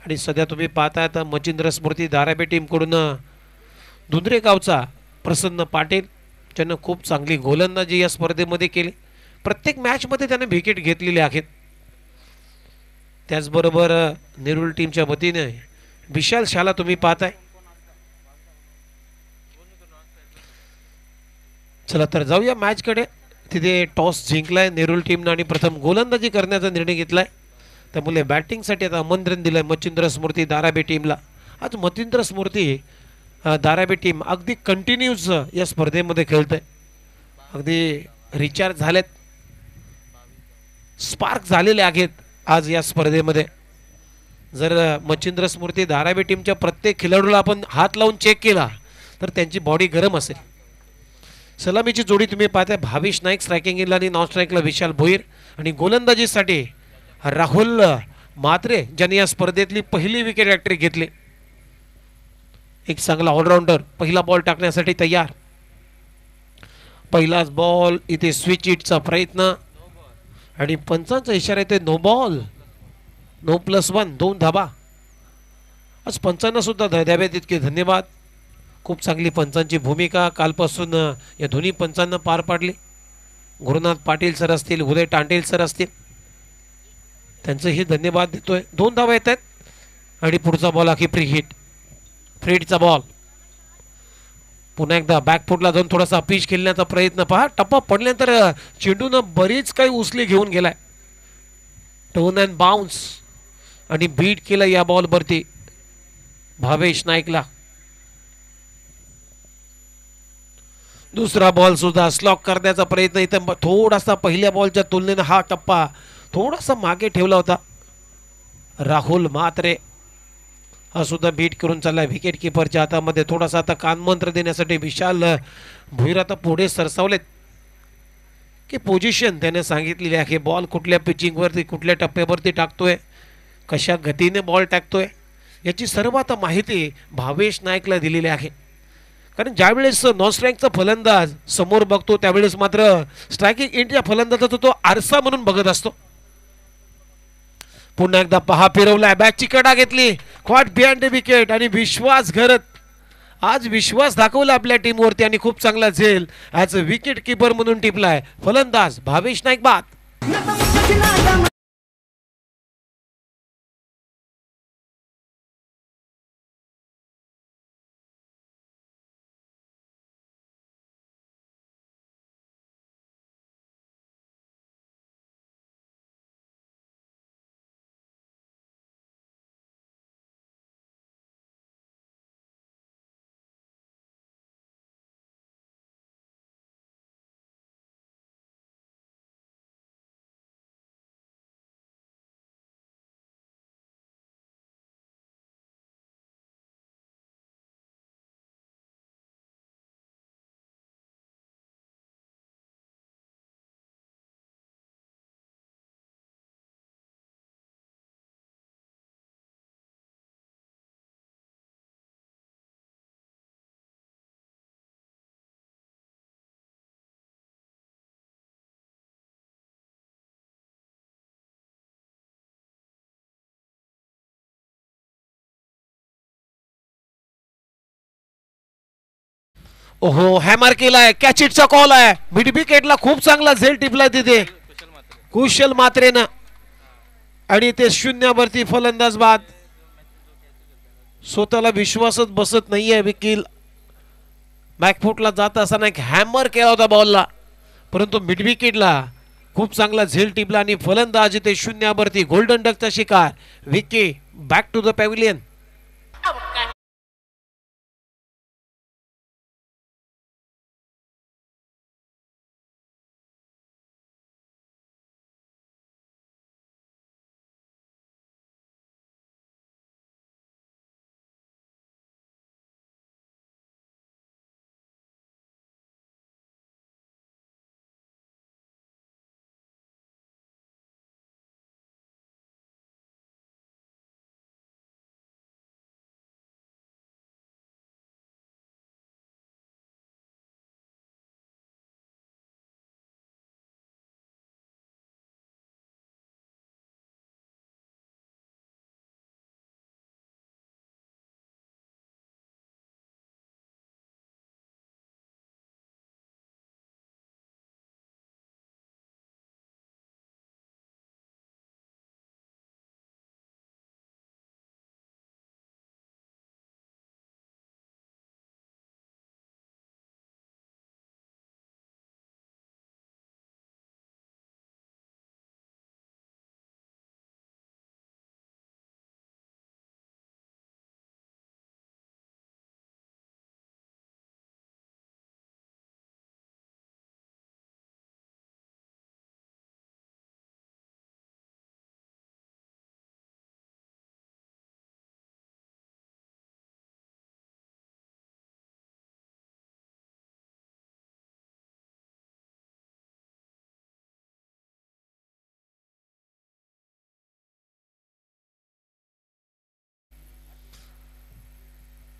आणि सध्या तुम्ही पाहताय तर मच्छिंद्र स्मृती धारावी टीमकडून धुंद्रे गावचा प्रसन्न पाटील ज्यानं खूप चांगली गोलंदाजी या स्पर्धेमध्ये केली. प्रत्येक मॅचमध्ये त्याने विकेट घेतलेले आहेत. त्याचबरोबर नेरूळ टीमच्या वतीने विशाल शाला तुम्ही पाहताय. चला तर जाऊया मॅचकडे. तिथे टॉस जिंकलाय नेरूळ टीमनं आणि प्रथम गोलंदाजी करण्याचा निर्णय घेतलाय. त्यामुळे बॅटिंगसाठी आता आमंत्रण दिलंय मच्छिंद्र स्मृती धारावी टीमला. आज मच्छिंद्र स्मृती धारावी टीम अगदी कंटिन्यूज या स्पर्धेमध्ये खेळतंय. अगदी रिचार्ज झालेत, स्पार्क झालेले आहेत आज या स्पर्धेमध्ये. जर मच्छिंद्र स्मृती धारावी टीमच्या प्रत्येक खेळाडूला आपण हात लावून चेक केला तर त्यांची बॉडी गरम असेल. सलामीची जोडी तुम्ही पाहताय. भावेश नाईक स्ट्रायकिंगला आणि नॉन स्ट्राईकला विशाल भोईर आणि गोलंदाजीसाठी राहुल म्हात्रे ज्यांनी या स्पर्धेतली पहिली विकेट हॅट्रिक घेतली. एक चांगला ऑलराऊंडर पहिला बॉल टाकण्यासाठी तयार. पहिलाच बॉल इथे स्विच इटचा प्रयत्न आणि पंचांचा इशारा येते नो बॉल, नो +1, 2 धाबा. आज पंचांना सुद्धा द्यावेत इतके धन्यवाद. खूप चांगली पंचांची भूमिका कालपासून या दोन्ही पंचांना पार पाडली. गुरुनाथ पाटील सर असतील, उदय टांडेल सर असतील, त्यांचंही धन्यवाद देतोय. 2 धावा येत आहेत आणि पुढचा बॉल आखी फ्री हिट. फ्रीडचा बॉल पुन्हा एकदा बॅकफुटला जाऊन थोडासा पिच खेळण्याचा प्रयत्न. पहा टप्पा पडल्यानंतर चेंडूनं बरीच काही उचली घेऊन गेलाय. टर्न अँड बाउन्स आणि बीट केलं या बॉलवरती भावेश नाईकला. दुसरा बॉल सुद्धा स्लॉक करण्याचा प्रयत्न. इथं थोडासा पहिल्या बॉलच्या तुलनेनं हा टप्पा थोडासा मागे ठेवला होता. राहुल म्हात्रे हा सुद्धा बीट करून चाललाय. विकेट किपरच्या हातामध्ये थोडासा आता कानमंत्र देण्यासाठी विशाल भुईर आता पुढे सरसावलेत की पोझिशन त्याने सांगितलेली आहे. बॉल कुठल्या पिचिंगवरती कुठल्या टप्प्यावरती टाकतोय, कशा गतीने बॉल टाकतोय याची सर्व आता माहिती भावेश नाईकला दिलेली आहे. कारण ज्यावेळेस नॉन स्ट्राईकचा फलंदाज समोर बघतो त्यावेळेस मात्र स्ट्रायकिंग एंडच्या फलंदाजाचा तो आरसा म्हणून बघत असतो. पुन्हा एकदा पहा फिरवलाय, बॅटची कडा घेतली, क्वाट बिहाइंड द विकेट आणि विश्वास घरत आज विश्वास दाखवला आपल्या टीमवरती आणि खूप चांगला झेल ॲज अ विकेट किपर म्हणून टिपलाय फलंदाज भावेश नाईक बाद. ओहो हॅमर केलाय, कॅच इटचा कॉल आहे. मिड विकेटला खूप चांगला झेल टिपलाय तिथे कुशल मात्रेनं आणि ते शून्यावरती फलंदाज बाद. स्वतःला विश्वासच बसत नाहीये विकील. बॅकफुटला जात असताना एक हॅमर केला होता बॉलला, परंतु मिड विकेटला खूप चांगला झेल टिपला आणि फलंदाज ते शून्यावरती गोल्डन डकचा शिकार. Vicky back to the pavilion.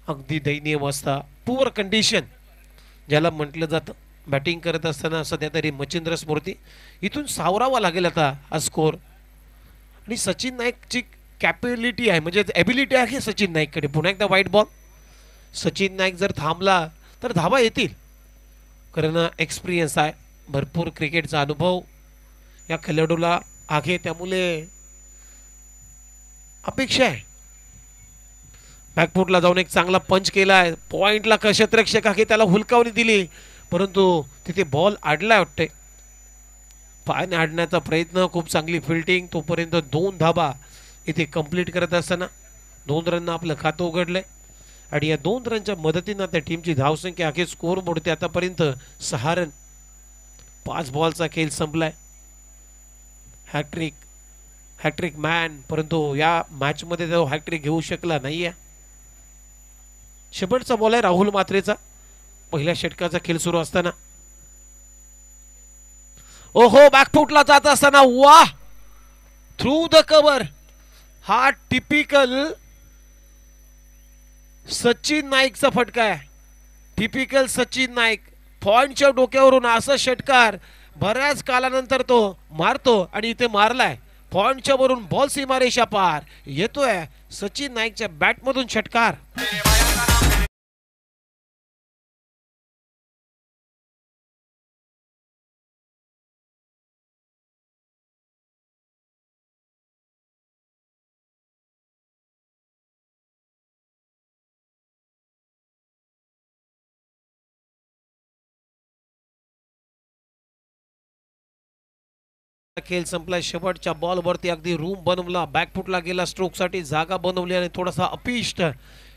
अगदी दयनीय अवस्था, पुअर कंडिशन ज्याला म्हटलं जातं. बॅटिंग करत असताना सध्या तरी मच्छिंद्र स्मृती इथून सावरावा लागेल आता हा स्कोर. आणि सचिन नाईकची कॅपेबिलिटी आहे, म्हणजे एबिलिटी आहे सचिन नाईककडे. पुन्हा एकदा वाईट बॉल. सचिन नाईक जर थांबला तर धाबा येतील, कारण एक्सपिरियन्स आहे, भरपूर क्रिकेटचा अनुभव या खेळाडूला आहे, त्यामुळे अपेक्षा आहे. बॅकफुटला जाऊन एक चांगला पंच केला आहे. पॉइंटला क्षेत्ररक्षक आहे, त्याला हुलकावणी दिली, परंतु तिथे बॉल अडलाय वाटते. पायाने अडण्याचा प्रयत्न, खूप चांगली फिल्डिंग. तोपर्यंत 2 धाबा इथे कंप्लीट करत असताना 2 रन आपलं खातं उघडलंय. आणि या 2 रनच्या मदतीनं त्या टीमची धावसंख्या अखेर स्कोर बोर्डते आतापर्यंत 6 रन. 5 बॉलचा खेळ संपलाय. हॅट्रिक मॅन, परंतु या मॅच मध्ये तो हॅट्रिक घेऊ शकला नाहीये. शेवटचा बॉल आहे राहुल मात्रेचा, पहिल्या षटकाचा खेळ सुरू असताना. ओहो, बॅकफुटला जात असताना वाह, थ्रू द कव्हर. हा टिपिकल सचिन नाईकचा फटका आहे. टिपिकल सचिन नाईक, पॉइंटच्या डोक्यावरून असा षटकार बऱ्याच कालानंतर तो मारतो, आणि इथे मारलाय पॉइंटच्या वरून. बॉल सीमारेषा पार येतोय. सचिन नाईकच्या बॅटमधून षटकार. खेळ संपला. शेवटच्या बॉलवरती अगदी रूम बनवला, बॅकफुटला गेला, स्ट्रोक साठी जागा बनवली, आणि थोडासा अपिष्ट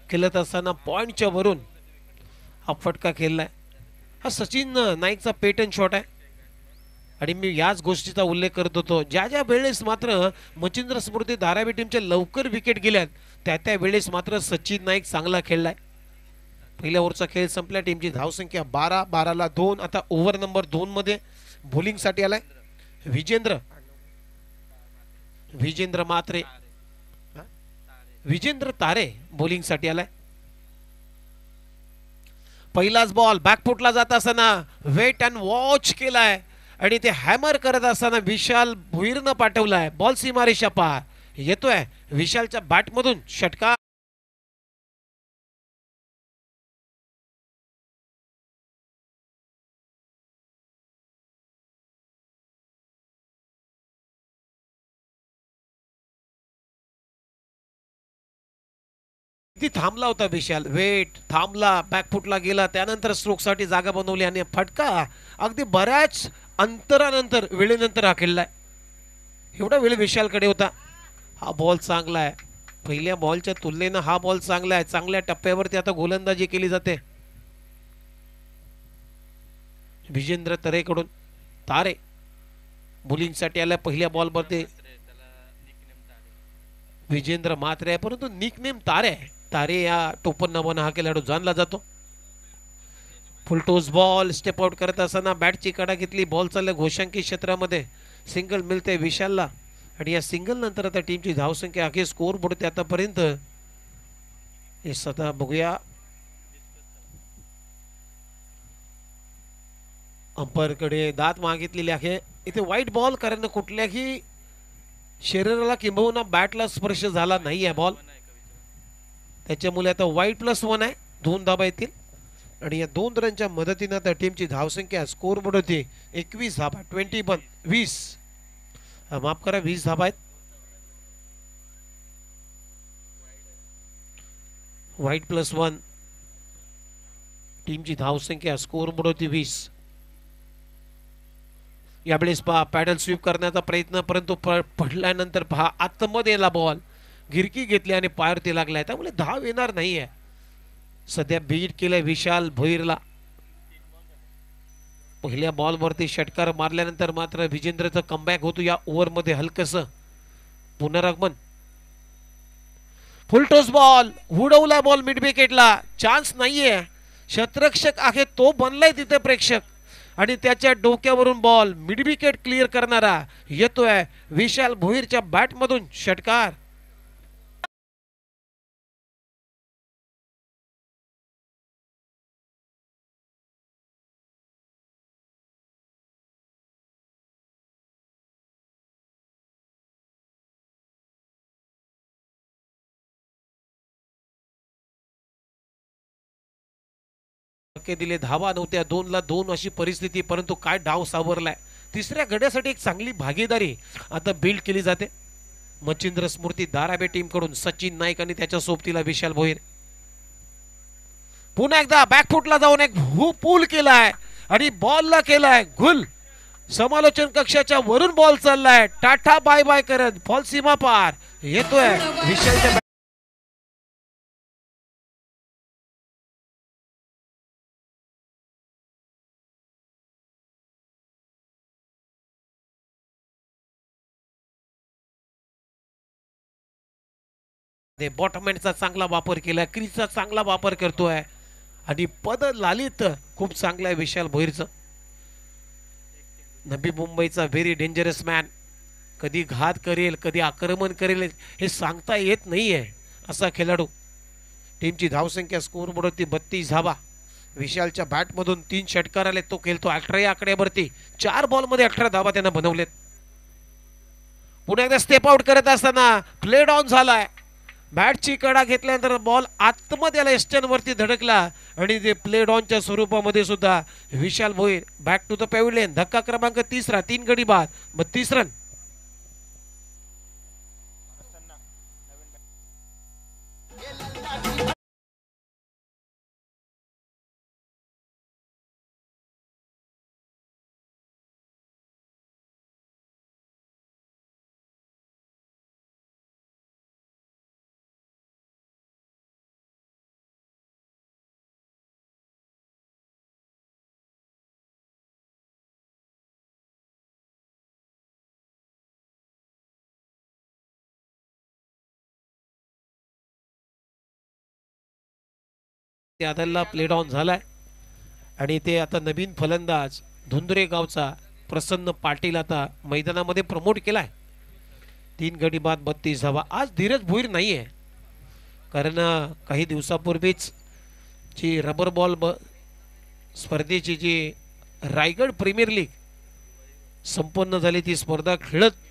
खेळत असताना पॉइंटच्या वरून हा फटका खेळलाय. हा सचिन नाईकचा पेटन शॉट आहे. आणि मी याच गोष्टीचा उल्लेख करत होतो, ज्या ज्या वेळेस मात्र मच्छिंद्र स्मृती धारावी टीमच्या लवकर विकेट गेल्यात, त्या वेळेस मात्र सचिन नाईक चांगला खेळलाय. पहिल्या ओव्हरचा खेळ संपला. टीमची धावसंख्या 12ला 2. आता ओव्हर नंबर 2 मध्ये बॉलिंग साठी आलाय विजेंद्र मात्रे, विजेंद्र तारे बॉलिंग साठी आलाय. पहिलाच बॉल बॅकफुटला जात असताना वेट अँड वॉच केलाय, आणि ते हॅमर करत असताना विशाल भुईरनं पाठवलाय. बॉल सीमारेषा पार येतोय. विशालच्या बॅटमधून षटकार. ती थांबला होता विशाल, वेट थांबला, बॅकफुटला गेला, त्यानंतर स्ट्रोक साठी जागा बनवली, आणि फटका अगदी बऱ्याच अंतरानंतर, वेळेनंतर हा खेळलाय. एवढा वेळ विशालकडे होता. हा बॉल चांगला आहे. पहिल्या बॉलच्या तुलनेनं हा बॉल चांगला आहे. चांगल्या टप्प्यावरती आता गोलंदाजी केली जाते विजेंद्र तरेकडून. तारे बॉलिंग साठी आल्या. पहिल्या बॉलवरती विजेंद्र मात्रे आहे, परंतु निकनेम तारे आहे. तारे या टोपण नावानं हा खेळाडू जाणला जातो. फुलटोस बॉल, स्टेप आउट करत असताना बॅटची कडा घेतली. बॉल चालल्या घोषांकी क्षेत्रामध्ये, सिंगल मिळते विशालला, आणि या सिंगल नंतर आता टीमची धावसंख्या अखेर स्कोर बुडते आतापर्यंत. हे सध्या बघूया अंपायरकडे दात मागितलेली आहे. इथे वाईट बॉल, कारण कुठल्याही शरीराला किंबहुना बॅटला स्पर्श झाला नाही आहे बॉल, त्याच्यामुळे आता वाईट +1 आहे. 2 धाबा येतील, आणि या 2 रनच्या मदतीनं त्या टीमची धावसंख्या स्कोर बोर्ड होती 21 धाबा. 20 माफ करा, 20 धाबा आहेत. वाईट +1, टीमची धावसंख्या स्कोर बोर्ड होती 20. यावेळेस पहा पॅडल स्वीप करण्याचा प्रयत्न, परंतु पडल्यानंतर पहा आतमध्ये आला बॉल, गिरकी घेतली आणि पायावरती लागलाय, त्यामुळे धाव येणार नाहीये. सध्या बीट केलंय विशाल भोईरला. पहिल्या बॉलवरती षटकार मारल्यानंतर मात्र विजेंद्रचं कमबॅक होतो या ओव्हरमध्ये. हलकसं पुनरागमन. फुलटॉस बॉल, उडवला बॉल मिड विकेटला. चान्स नाहीये. क्षेत्ररक्षक आहे तो बनलाय तिथे प्रेक्षक, आणि त्याच्या डोक्यावरून बॉल मिड विकेट क्लिअर करणारा येतोय. विशाल भोईरच्या बॅटमधून षटकार. धक्के दिले, धावा नव्हत्या, 2ला 2 अशी परिस्थिती, परंतु काय डाव सावरलाय. तिसऱ्या गड्यासाठी एक चांगली भागीदारी आता बिल्ड केली जाते. मच्छिंद्र स्मृती धाराबे टीम कडून सचिन नाईक आणि त्याच्या सोबतीला विशाल भोईर. पुन्हा एकदा बॅकफुटला जाऊन एक पूल केलाय आणि बॉलला केलाय गुल. समालोचन कक्षाच्या वरून बॉल चाललाय, टाटा बाय बाय करत बॉल सीमा पार येतोय विशालच्या. बॉटमॅनचा चांगला वापर केलाय, क्रीजचा चांगला वापर करतोय आणि पद लालित खूप चांगला आहे विशाल भोईरचं. नवी मुंबईचा व्हेरी डेंजरस मॅन, कधी घात करेल कधी आक्रमण करेल हे सांगता येत नाहीये असा खेळाडू. टीमची धावसंख्या स्कोर बोर्डवरती 32 धावा. विशालच्या बॅटमधून 3 षटकार आले, तो खेळतो 18 या आकड्यावरती. 4 बॉलमध्ये 18 धावा त्यानं बनवलेत. पुन्हा एकदा स्टेप आउट करत असताना प्ले डाऊन झालाय. बॅटची कडा घेतल्यानंतर बॉल आतमध्ये आला, एस्टन वरती धडकला आणि ते प्ले डाऊनच्या स्वरूपामध्ये सुद्धा Vishal Bhoir back to the pavilion. धक्का क्रमांक 3रा, 3 गडी बाद, 32 रन. आदलला प्ले डाऊन झालाय आणि ते आता नवीन फलंदाज धुंदरे गावचा प्रसन्न पाटील आता मैदानामध्ये प्रमोट केलाय. 3 गडी बाद, 32 धावा. आज धीरज भोईर नाहीये, कारण काही दिवसापूर्वीच जी रबर बॉल स्पर्धेची जी रायगड प्रीमियर लीग संपन्न झाली ती स्पर्धा खेळत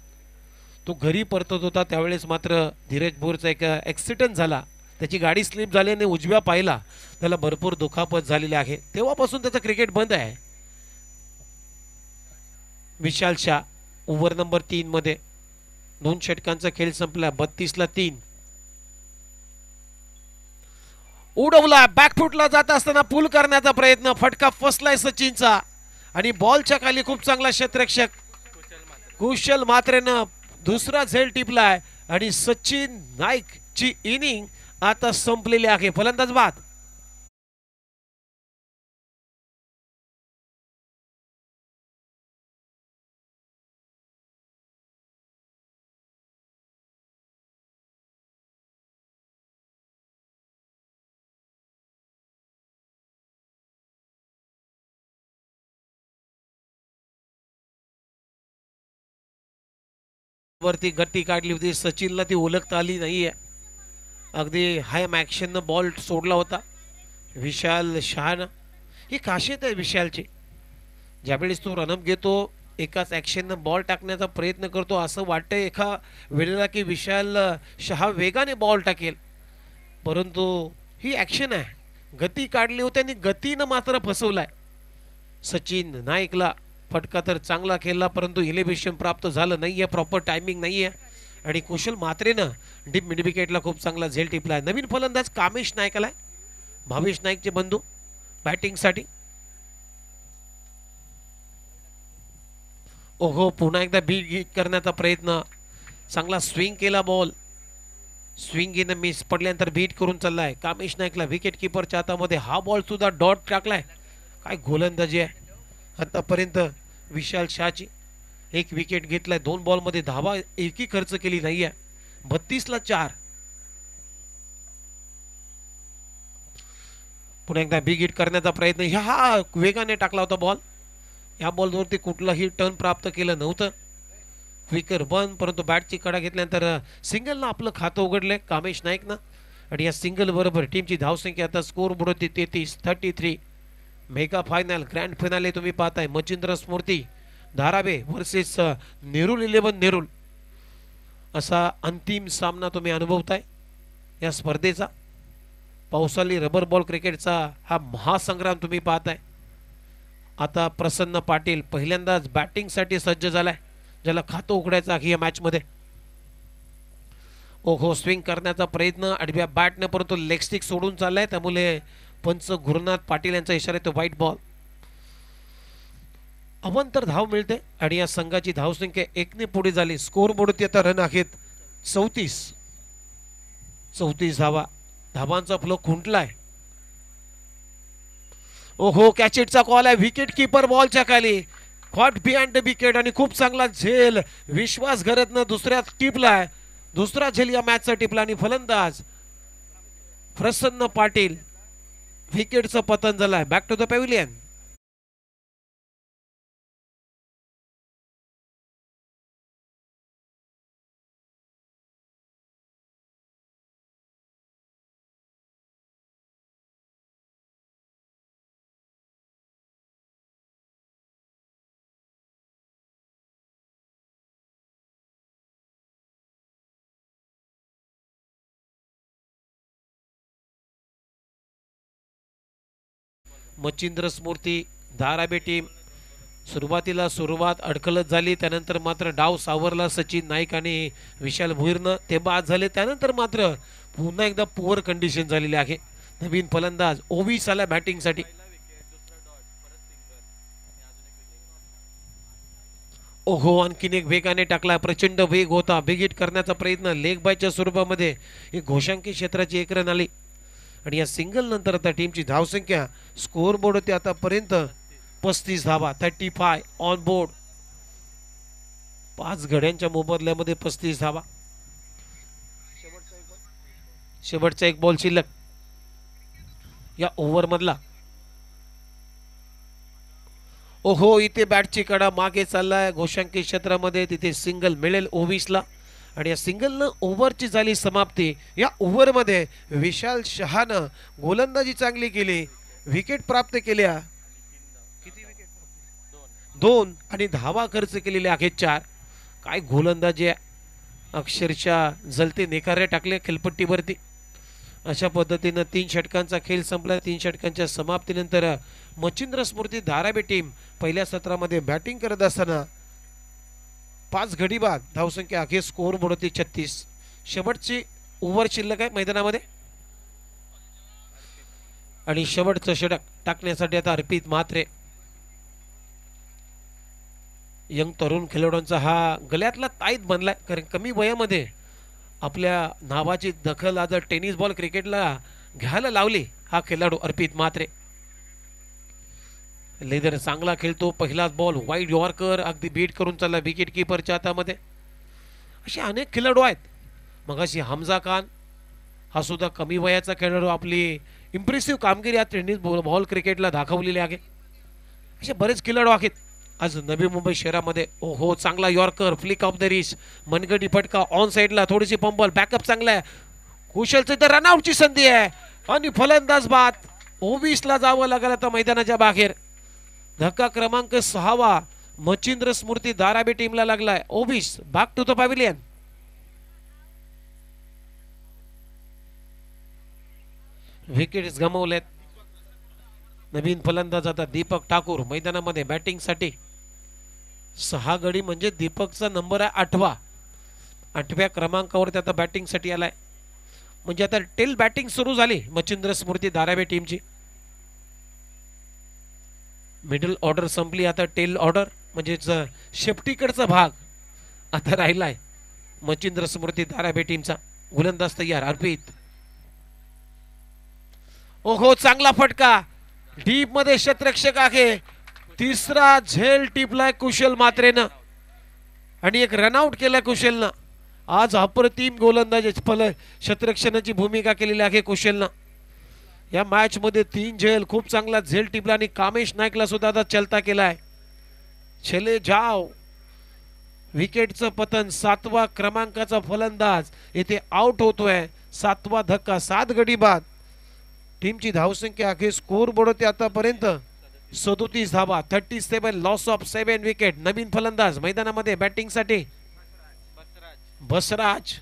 तो घरी परतत होता. त्यावेळेस मात्र धीरज भोईरचा एक ॲक्सिडेंट झाला, त्याची गाडी स्लिप झाली आणि उजव्या पायला त्याला भरपूर दुखापत झालेली आहे. तेव्हापासून त्याचा क्रिकेट बंद आहे. विशाल शाह ओव्हर नंबर 3 मध्ये 2 षटकांचा खेळ संपला, 32ला 3. उडवला, बॅकफुटला जात असताना पुल करण्याचा प्रयत्न, फटका फसलाय सचिनचा आणि बॉलच्या खाली खूप चांगला क्षेत्ररक्षक कुशल मात्रेनं दुसरा झेल टिपलाय आणि सचिन नाईक ची इनिंग आता संपलेली आहे. फलंदाज बाद. वरती गट्टी काढली होती, सचिनला ती ओळखता आली नाहीये. अगदी हाय ॲक्शननं बॉल सोडला होता विशाल शहानं. ही खासियत आहे विशालची, ज्यावेळेस तो रनअप घेतो एकाच ॲक्शननं बॉल टाकण्याचा प्रयत्न करतो, असं वाटतं एका वेळेला की विशाल शहा वेगाने बॉल टाकेल, परंतु ही ॲक्शन आहे. गती काढली होती आणि गतीनं मात्र फसवलाय. सचिन नाईकला फटका तर चांगला खेळला, परंतु इलेव्हेशन प्राप्त झालं नाहीये, प्रॉपर टायमिंग नाहीये आणि कुशल मात्रेनं डीप मिड विकेटला खूप चांगला झेल टिपलाय. नवीन फलंदाज कामेश नाईक आलाय, भावेश नाईकचे बंधू बॅटिंगसाठी. ओहो, पुन्हा एकदा बीट हिट करण्याचा प्रयत्न, चांगला स्विंग केला बॉल, स्विंगीनं मिस पडल्यानंतर बीट करून चाललाय. कामेश नाईकला विकेट किपरच्या हातामध्ये हा बॉल सुद्धा डॉट टाकलाय. काय गोलंदाजी आहे आतापर्यंत विशाल शहाची. 1 विकेट घेतलाय, 2 बॉलमध्ये धावा एकही खर्च केली नाहीये. 32ला 4. पुन्हा एकदा बिग हिट करण्याचा प्रयत्न, हा वेगाने टाकला होता बॉल. या बॉलवरती कुठलाही टर्न प्राप्त केलं नव्हतं. विकेट बंद, परंतु बॅटची कडा घेतल्यानंतर सिंगलनं आपलं खातं उघडलंय कामेश नाईकनं आणि या सिंगल बरोबर टीमची धावसंख्या आता स्कोर बोर्डवरती 33. मेगा फायनल ग्रँड फायनल तुम्ही पाहताय. मच्छिंद्र स्मृती धाराबे वर्सेस नेरुल 11 नेरुल असा अंतिम सामना तुम्ही अनुभवताय या स्पर्धेचा. पावसाळी रबर बॉल क्रिकेटचा हा महासंग्राम तुम्ही पाहताय. आता प्रसन्न पाटील पहिल्यांदाच बॅटिंगसाठी सज्ज झालाय, ज्याला खातं उघडायचं आहे या मॅचमध्ये. ओहो, स्विंग करण्याचा प्रयत्न आडव्या बॅटने, परंतु लेग स्टिक सोडून चाललाय, त्यामुळे पंच गुरुनाथ पाटील यांचा इशारा येतो व्हाईट बॉल. अवंतर धाव मिळते आणि या संघाची धावसंख्या 1 ने पुढे झाली. स्कोर बोर्डवरती आता रन आहेत 34 धावा. धावांचा फ्लो खुंटलाय. ओहो, कॅचेटचा कॉल आहे. विकेट किपर बॉलच्या खाली, कॉट बिहाइंड द विकेट आणि खूप चांगला झेल. विश्वास घरतनं दुसऱ्या टिपलाय, दुसरा झेल या मॅचचा टिपला आणि फलंदाज प्रसन्न पाटील. विकेटचं पतन झालंय. Back to the pavilion. Machhindra Smriti Dharavi team सुरुवात अडखळत झाली, त्यानंतर मात्र डाव सावरला सचिन नाईक आणि विशाल भुईरनं, ते बाद झाले. त्यानंतर मात्र पुन्हा एकदा पुअर कंडिशन झालेली आहे. नवीन फलंदाज ओवीस आला बॅटिंगसाठी. ओहो, आणखीन एक वेगाने टाकला. प्रचंड वेग होता. बिग हिट करण्याचा प्रयत्न लेग बायच्या स्वरूपामध्ये. एक घोषांकी क्षेत्राची 1 रन आली आणि या सिंगल नंतर आता टीमची धावसंख्या स्कोर बोर्ड होती आतापर्यंत 35 धावा. 35 ऑन बोर्ड. 5 गड्यांच्या मोबदल्यामध्ये 35 धावा. शेवटचा एक बॉल शिल्लक या ओव्हर मधला. ओहो, इथे बॅटची कडा मागे चाललाय घोषांकी क्षेत्रामध्ये. तिथे सिंगल मिळेल ओवीसला आणि या सिंगलनं ओव्हरची झाली समाप्ती. या ओव्हरमध्ये विशाल शहानं गोलंदाजी चांगली केली, विकेट प्राप्त केल्या. किती विकेट? 2 आणि धावा खर्च केलेले आहेत 4. काय गोलंदाजी आहे, अक्षरशः जलते नेकारे टाकले खेळपट्टीवरती. अशा पद्धतीनं 3 षटकांचा खेळ संपला. 3 षटकांच्या समाप्तीनंतर मच्छिंद्र स्मृती धारावी टीम पहिल्या सत्रामध्ये बॅटिंग करत असताना 5 गडी बाद धावसंख्या आहे. स्कोर बोर्ड होती 36. शेवटची ओव्हर शिल्लक आहे मैदानामध्ये आणि शेवटचं षटक टाकण्यासाठी आता अर्पित म्हात्रे. यंग तरुण खेळाडूंचा हा गळ्यातला ताईत बनलाय, कारण कमी वयामध्ये आपल्या नावाची दखल आज टेनिस बॉल क्रिकेटला घ्यायला लावली हा खेळाडू अर्पित म्हात्रे. लेदर चांगला खेळतो. पहिलाच बॉल वाईड यॉर्कर, अगदी बीट करून चालला विकेट किपरच्या हातामध्ये. असे अनेक खेळाडू आहेत. मग अशी हमजा खान हा सुद्धा कमी वयाचा खेळाडू, आपली इम्प्रेसिव्ह कामगिरी आज टेनिस बॉल क्रिकेटला दाखवलेली आहे. असे बरेच खेळाडू आहेत आज नवी मुंबई शहरामध्ये. ओहो, चांगला yorker, flick off the wrist, मनगटी फटका ऑन साइडला, थोडीशी पंबल, बॅकअप चांगला आहे. कुशलचं तर रनआउटची संधी आहे आणि फलंदाज बाद. 19ला जावं लागलं आता मैदानाच्या बाहेर. धक्का क्रमांक 6 मच्छिंद्र स्मृती धारावी टीमला लागलाय. 19 back to the pavilion. Wickets गमावलेत. नवीन फलंदाज आता दीपक ठाकूर मैदानामध्ये बॅटिंगसाठी. 6 गडी म्हणजे दीपकचा नंबर आहे 8वा. 8व्या क्रमांकावरती आता बॅटिंगसाठी आलाय. म्हणजे आता टेल बॅटिंग सुरू झाली मच्छिंद्र स्मृती धारावी टीमची. मिडल ऑर्डर संपली, आता टेल ऑर्डर म्हणजेच शेपटीकडचा भाग आता राहिलाय मच्छिंद्र स्मृती धारावी टीमचा. गोलंदाज तयार अर्पित. ओहो, चांगला फटका डीप मध्ये, क्षेत्ररक्षक आहे. तिसरा झेल टिपलाय कुशल म्हात्रेनं आणि एक रनआउट केलाय कुशलनं. आज अप्रतिम गोलंदाज क्षेत्ररक्षणाची भूमिका केलेली आहे कुशलनं. या मॅच मध्ये 3 झेल, खूप चांगला झेल टिपला आणि कामेश नाईकला सुद्धा आता चलता केलाय. चले जाव. विकेटचं पतन. 7वा क्रमांकाचा फलंदाज येथे आउट होतोय. 7वा धक्का, 7 गडी बाद. टीमची धावसंख्या आहे स्कोर बोर्ड होते आतापर्यंत 37 धावा. 37 लॉस ऑफ 7 विकेट. नवीन फलंदाज मैदानामध्ये बॅटिंगसाठी बसराज.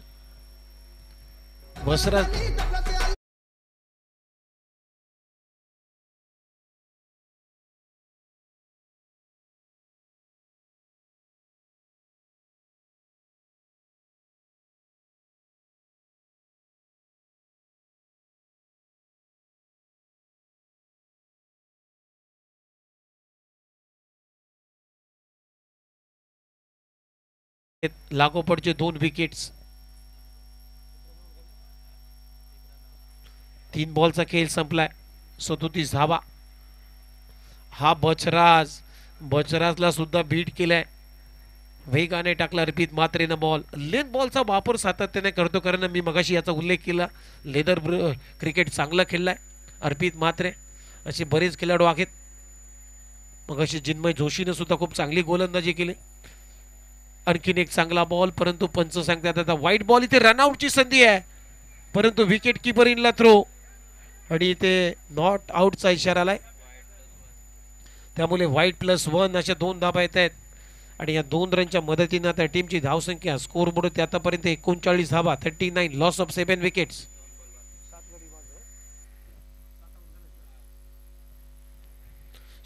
लागोपडचे 2 विकेट्स. 3 बॉलचा खेळ संपलाय. 37 धावा. हा बचराजला सुद्धा बीट केलाय. वेगाने टाकला अर्पित म्हात्रेनं बॉल. लेन बॉलचा वापर सातत्याने करतो, कारण मी मगाशी याचा उल्लेख केला. लेदर क्रिकेट चांगला खेळलाय अर्पित म्हात्रे. असे बरेच खेळाडू आहेत. मगाशी जिन्मय जोशीनं सुद्धा खूप चांगली गोलंदाजी केली. आणखीन एक चांगला बॉल, परंतु पंच सांगतात आता वाईट बॉल. इथे रनआउटची संधी आहे, परंतु विकेट किपर इनला थ्रो आणि इथे नॉट आउटचा इशारा आलाय. त्यामुळे वाईट +1 अशा 2 धाबा येत आहेत. आणि या 2 रनच्या मदतीने आता टीमची धावसंख्या स्कोर बोर्ड आतापर्यंत 39 धाबा, 39, लॉस ऑफ 7 विकेट्स.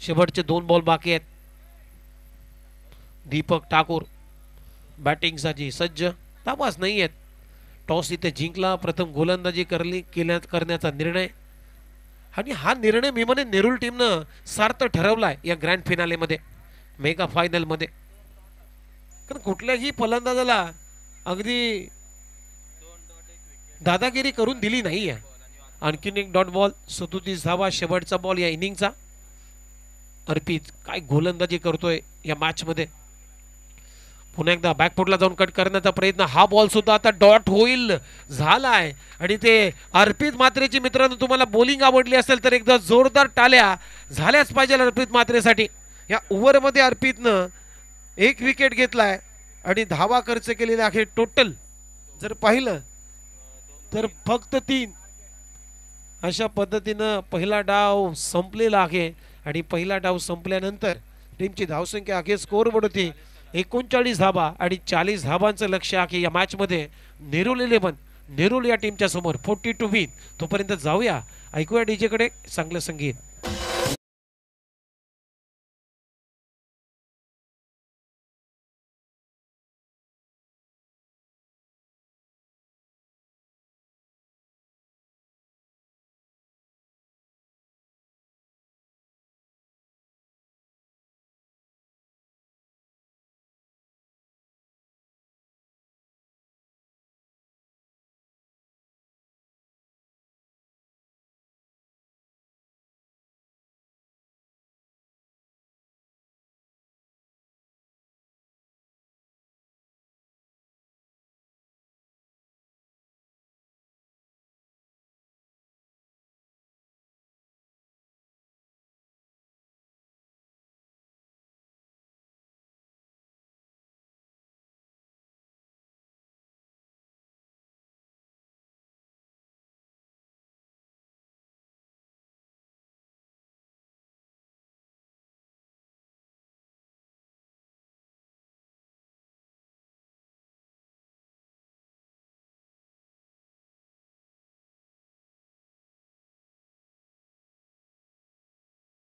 शेवटचे 2 बॉल बाकी आहेत. दीपक ठाकूर बॅटिंगसाठी सज्ज. धावाच नाही आहेत. टॉस इथे जिंकला. प्रथम गोलंदाजी करण्याचा निर्णय, आणि हा निर्णय मी म्हणे नेरूळ टीमनं सार्थ ठरवलाय या ग्रँड फिनालेमध्ये, मेगा फायनलमध्ये. कारण कुठल्याही फलंदाजाला अगदी दादागिरी करून दिली नाही आहे. आणखीन एक डॉट बॉल. 37 धावा शेवटचा बॉल या इनिंगचा. अर्पित काय गोलंदाजी करतोय या मॅच मध्ये. पुन्हा एकदा बॅकफुटला जाऊन कट करण्याचा प्रयत्न. हा बॉल सुद्धा आता डॉट होईल झालाय. आणि ते अर्पित म्हात्रेची मित्रांनो, तुम्हाला बॉलिंग आवडली असेल तर एकदा जोरदार टाळ्या झाल्याच पाहिजे अर्पित म्हात्रेसाठी. या ओव्हरमध्ये अर्पितनं 1 विकेट घेतलाय आणि धावा खर्च केलेला आहे टोटल जर पाहिलं तर फक्त 3. अशा पद्धतीनं पहिला डाव संपलेला आहे. आणि पहिला डाव संपल्यानंतर टीमची धावसंख्या आहे स्कोर बोर्ड होती 39 धाबा आणि 40 धाबांचं लक्ष आहे या मॅच मध्ये. नेरूळ 11 नेरूळ या टीमच्या समोर 42 विन. तोपर्यंत जाऊया, ऐकूया डीजे कडे चांगलं संगीत.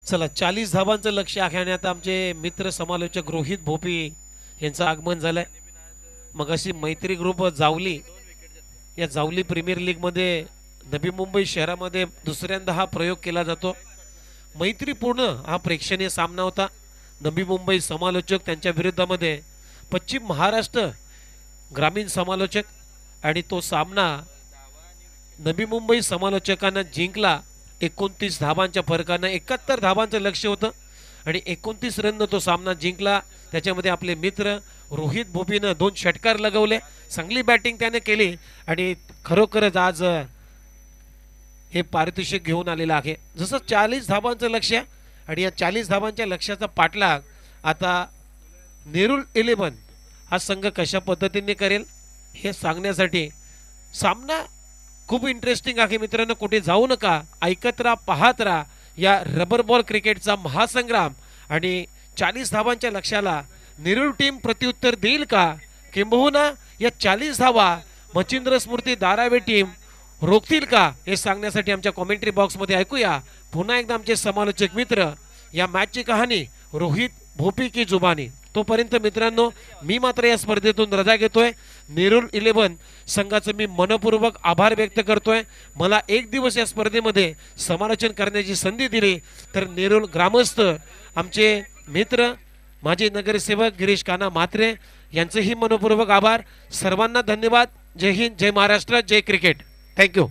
चला 40 धाबांचं लक्ष आहे आणि आता आमचे मित्र समालोचक रोहित भोपी यांचं आगमन झालंय. मग अशी मैत्री ग्रुप जावली, या जावली प्रीमियर लीग मध्ये नवी मुंबई शहरामध्ये दुसऱ्यांदा हा प्रयोग केला जातो. मैत्रीपूर्ण हा प्रेक्षणीय सामना होता. नवी मुंबई समालोचक त्यांच्या विरुद्धामध्ये पश्चिम महाराष्ट्र ग्रामीण समालोचक, आणि तो सामना नवी मुंबई समालोचकांना जिंकला 29 धाबांच्या फरकानं. 71 धाबांचं लक्ष होतं आणि 29 रननं तो सामना जिंकला. त्याच्यामध्ये आपले मित्र रोहित भोपीनं 2 षटकार लगवले. चांगली बॅटिंग त्याने केली आणि खरोखरच आज हे पारितोषिक घेऊन आलेलं आहे. जसं 40 धाबांचं लक्ष आणि या 40 धाबांच्या लक्ष्याचा पाठलाग आता नेरूळ 11 हा संघ कशा पद्धतीने करेल हे सांगण्यासाठी सामना खूप इंटरेस्टिंग आहे मित्रांनो. कुठे जाऊ नका, ऐकत राहा, पाहत राहा या रबर बॉल क्रिकेटचा महासंग्राम. आणि 40 धाबांच्या लक्ष्याला नेरूळ टीम प्रत्युत्तर देईल का, किंबहुना या 40 धावा मच्छिंद्र स्मृती धारावी टीम रोखतील का, हे सांगण्यासाठी आमच्या कॉमेंट्री बॉक्समध्ये ऐकूया पुन्हा एकदा आमचे समालोचक मित्र या मॅचची कहाणी रोहित भोपी की जुबानी. तोपर्यंत मित्रांनो मी मात्र या स्पर्धेतून रजा घेतोय. नेरूळ 11 संघाचं मी मनपूर्वक आभार व्यक्त करतोय. मला एक दिवस या स्पर्धेमध्ये समालोचन करण्याची संधी दिली तर नेरूळ ग्रामस्थ आमचे मित्र माजी नगरसेवक गिरीश काना म्हात्रे यांचेही मनपूर्वक आभार. सर्वांना धन्यवाद. जय हिंद, जय महाराष्ट्र, जय क्रिकेट. थँक्यू.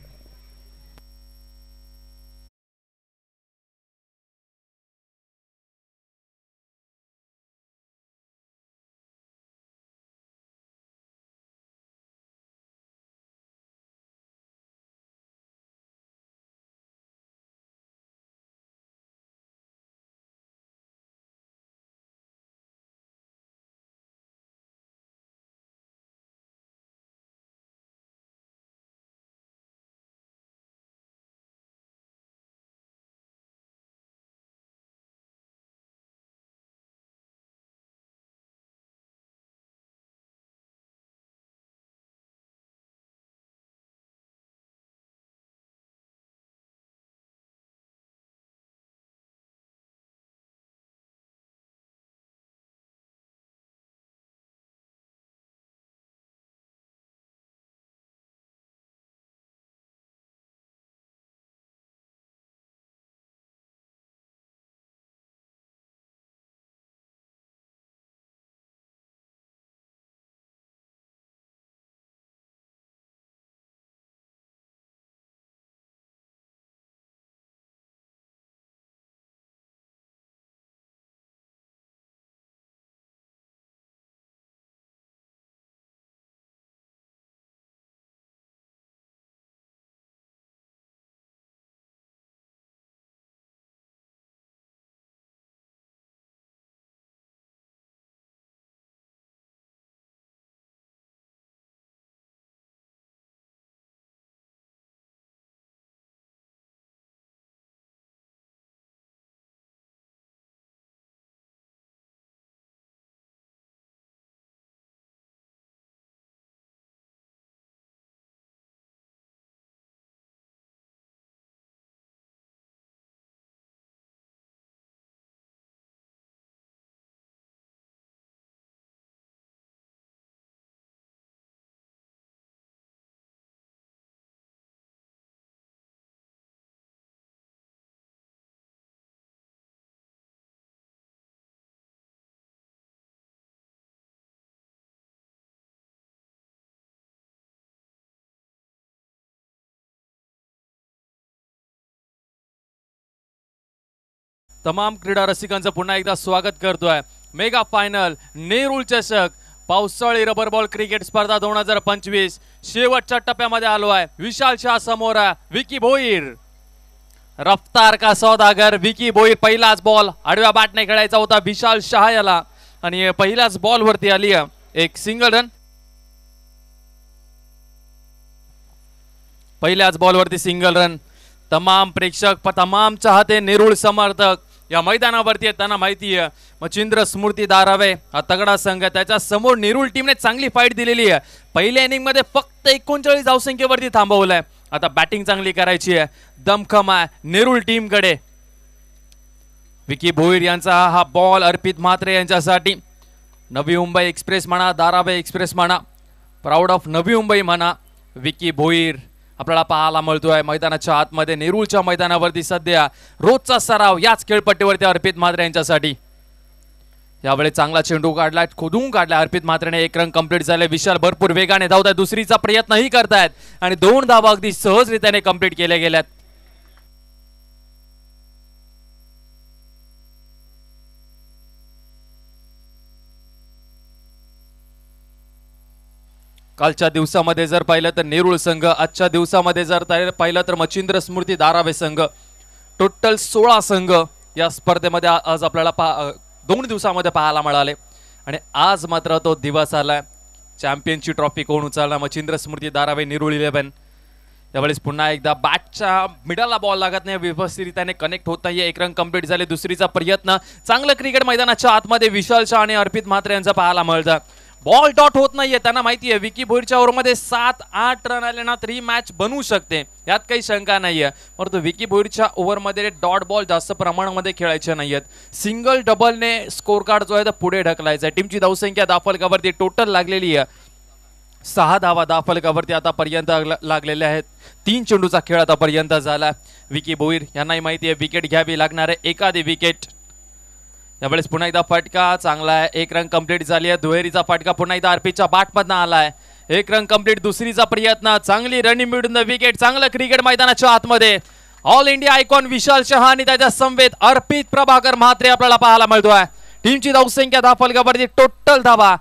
तमाम क्रीडा रसिकांचं पुन्हा एकदा स्वागत करतोय. मेगा फायनल नेरूळ चषक पावसाळी रबर बॉल क्रिकेट स्पर्धा 2025 शेवटच्या टप्प्यामध्ये आलो आहे. विशाल शाह समोर आहे, विकी भोईर. रफ्तार का सौदागर विकी भोईर. पहिलाच बॉल आडव्या बॅटने खेळायचा होता विशाल शाह याला आणि पहिल्याच बॉल वरती आली एक सिंगल रन. पहिल्याच बॉल वरती सिंगल रन. तमाम प्रेक्षक तमाम चाहते नेरूळ समर्थक या मैदानावरती आहेत. त्यांना माहिती आहे मच्छिंद्र स्मृती दारावे हा तगडा संघ आहे. त्याच्या समोर नेरूळ टीमने चांगली फाईट दिलेली आहे. पहिल्या इनिंग मध्ये फक्त 39 धावसंख्येवरती थांबवलंय. आता बॅटिंग चांगली करायची आहे. दमखम आहे नेरूळ टीम कडे. विकी भोईर यांचा हा बॉल अर्पित म्हात्रे यांच्यासाठी. नवी मुंबई एक्सप्रेस म्हणा, दारावे एक्सप्रेस म्हणा, प्राऊड ऑफ नवी मुंबई म्हणा, विकी भोईर आपल्याला पाहायला मिळतोय मैदानाच्या आतमध्ये नेरूळच्या मैदानावरती. सध्या रोजचा सराव याच खेळपट्टीवरती अर्पित म्हात्रे यांच्यासाठी. यावेळी चांगला चेंडू काढलाय, खोदून काढलाय अर्पित म्हात्रेने. एक रन कंप्लीट झाले. विशाल भरपूर वेगाने धावत आहे, दुसरीचा प्रयत्नही करतायत आणि 2 धावा अगदी सहजरित्याने कंप्लीट केल्या गेल्यात. कालच्या दिवसामध्ये जर पाहिलं तर नेरूळ संघ, आजच्या दिवसामध्ये जर पाहिलं तर मच्छिंद्र स्मृती दारावे संघ, टोटल 16 संघ या स्पर्धेमध्ये आज आपल्याला 2 दिवसामध्ये पाहायला मिळाले. आणि आज मात्र तो दिवस आलाय. चॅम्पियनची ट्रॉफी कोण उचलणार? मच्छिंद्र स्मृती दारावे नेरूळ 11. त्यावेळेस पुन्हा एकदा बॅटच्या मिडलला बॉल लागत नाही, व्यवस्थितरित्याने कनेक्ट होत नाहीये. एक रन कंप्लीट झाले. दुसरीचा प्रयत्न. चांगलं क्रिकेट मैदानाच्या आतमध्ये विशाल शाह आणि अर्पित म्हात्रे यांचा पाहायला मिळतं. बॉल डॉट होत नाहीये. त्यांना माहिती आहे विकी भोईरच्या ओव्हरमध्ये 7-8 रन आले ना तरी मॅच बनवू शकते, यात काही शंका नाहीये. परंतु विकी भोईरच्या ओव्हरमध्ये डॉट बॉल जास्त प्रमाणामध्ये खेळायचे नाहीयेत. सिंगल डबलने स्कोर कार्ड जो आहे तो पुढे ढकलायचा आहे. टीमची धावसंख्या दाफलकावरती टोटल लागलेली आहे 6 धावा दाफलकावरती आतापर्यंत लागलेल्या आहेत. 3 चेंडूचा खेळ आतापर्यंत झाला. विकी भोईर यांनाही माहिती आहे विकेट घ्यावी लागणार आहे, एखादी विकेट. यावेळेस पुन्हा एकदा फटका चांगला आहे, एक रन कंप्लीट झाली आहे. दुहेरीचा फटका पुन्हा एकदा आरपीच्या बॅटमधनं आलाय, एक रन कंप्लीट. दुसरीचा प्रयत्न, चांगली रनिंग मिळून विकेट. चांगलं क्रिकेट मैदानाच्या आतमध्ये ऑल इंडिया आयकॉन विशाल शहा आणि त्याच्या समवेत अर्पित प्रभाकर म्हात्रे आपल्याला पाहायला मिळतोय. टीमची धावसंख्या 10 फलकावरती, टोटल धावा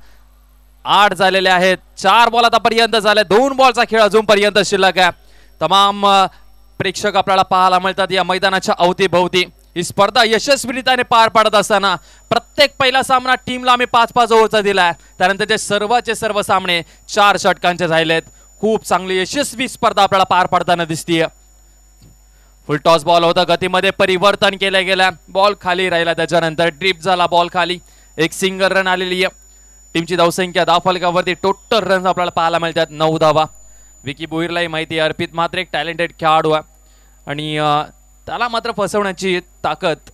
8 झालेले आहेत. 4 बॉल आतापर्यंत झाले, 2 बॉलचा खेळ अजूनपर्यंत शिल्लक आहे. तमाम प्रेक्षक आपल्याला पाहायला मिळतात या मैदानाच्या अवतीभोवती. ही स्पर्धा यशस्वीरित्याने पार पाडत असताना प्रत्येक पहिला सामना टीमला आम्ही 5-5 ओव्हरचा दिलाय. त्यानंतरचे सर्व सामने 4 षटकांचे झालेत. खूप चांगली यशस्वी स्पर्धा आपल्याला पार पाडताना दिसतीये. फुल टॉस बॉल होता, गतीमध्ये परिवर्तन केलं गेलं, बॉल खाली राहिला, त्याच्यानंतर ड्रिप झाला बॉल खाली, एक सिंगल रन आलेली आहे. टीमची धावसंख्या 10 फलकावरती, टोटल रन आपल्याला पाहायला मिळतात 9 धावा. विकी भोईरलाही माहिती आहे अर्पित म्हात्रे एक टॅलेंटेड खेळाडू आहे आणि त्याला मात्र फसवण्याची ताकद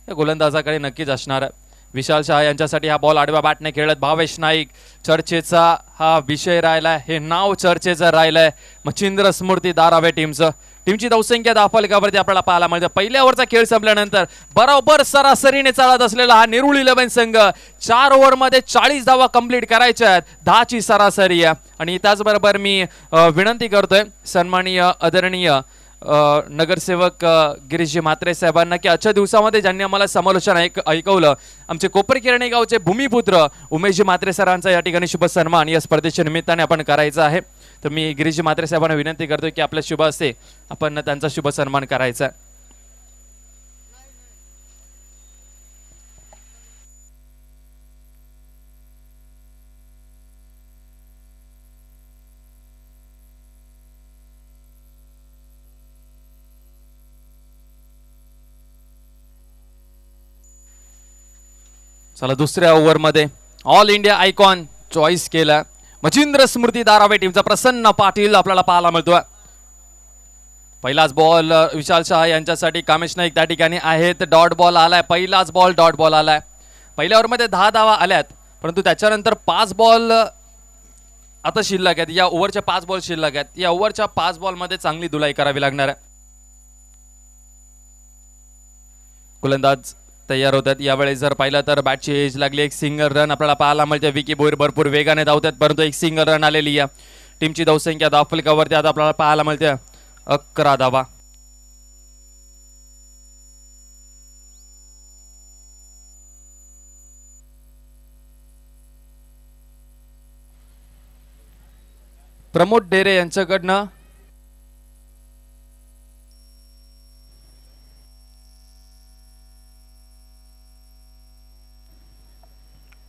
या गोलंदाजाकडे नक्कीच असणार आहे. विशाल शहा यांच्यासाठी हा बॉल आडव्या बॅटने खेळत भावेश नाईक चर्चेचा हा विषय राहिलाय, हे नाव चर्चेचं राहिलंय मच्छिंद्र स्मृती दारावे टीमचं. टीमची धावसंख्या 10 फलकावरती आपल्याला पाहायला मिळते. पहिल्या ओव्हरचा खेळ संपल्यानंतर बरोबर सरासरीने चालत असलेला हा नेरूळ 11 संघ 4 ओव्हरमध्ये 40 धावा कंप्लीट करायच्या आहेत, 10 ची सरासरी आहे. आणि त्याचबरोबर मी विनंती करतोय सन्माननीय आदरणीय नगरसेवक गिरीशजी म्हात्रे साहेबांना की आजच्या दिवसामध्ये ज्यांनी आम्हाला समालोचन ऐकवलं, आमचे कोपरकिरणी गावचे भूमिपुत्र उमेशजी म्हात्रे सरांचा या ठिकाणी शुभ सन्मान या स्पर्धेच्या निमित्ताने आपण करायचा आहे. तर मी गिरीशजी म्हात्रे साहेबांना विनंती करतोय की आपल्या शुभ हस्ते आपण त्यांचा शुभ सन्मान करायचा आहे. चला दुसऱ्या ओव्हरमध्ये ऑल इंडिया आयकॉन चॉईस केला मच्छिंद्र स्मृती दारावे टीमचा प्रसन्न पाटील आपल्याला पाहायला मिळतोय. पहिलाच बॉल विशाल शहा यांच्यासाठी, कामेश नाईक त्या ठिकाणी आहेत. डॉट बॉल आलाय, पहिलाच बॉल डॉट बॉल आलाय. पहिल्या ओव्हरमध्ये 10 धावा आल्यात, परंतु त्याच्यानंतर 5 बॉल आता शिल्लक आहेत. या ओव्हरचे 5 बॉल शिल्लक आहेत. या ओव्हरच्या 5 बॉलमध्ये चांगली धुलाई करावी लागणार आहे. गोलंदाज तयार होतात. यावेळेस जर पाहिलं तर बॅटची एज लागली, एक सिंगल रन आपल्याला पाहायला मिळते. विकी भोईर भरपूर वेगाने धावतात, परंतु एक सिंगल रन आलेली आहे. टीमची धावसंख्या 10 फलकावरती आता आपल्याला पाहायला मिळते 11 धावा. प्रमोद डेरे यांच्याकडनं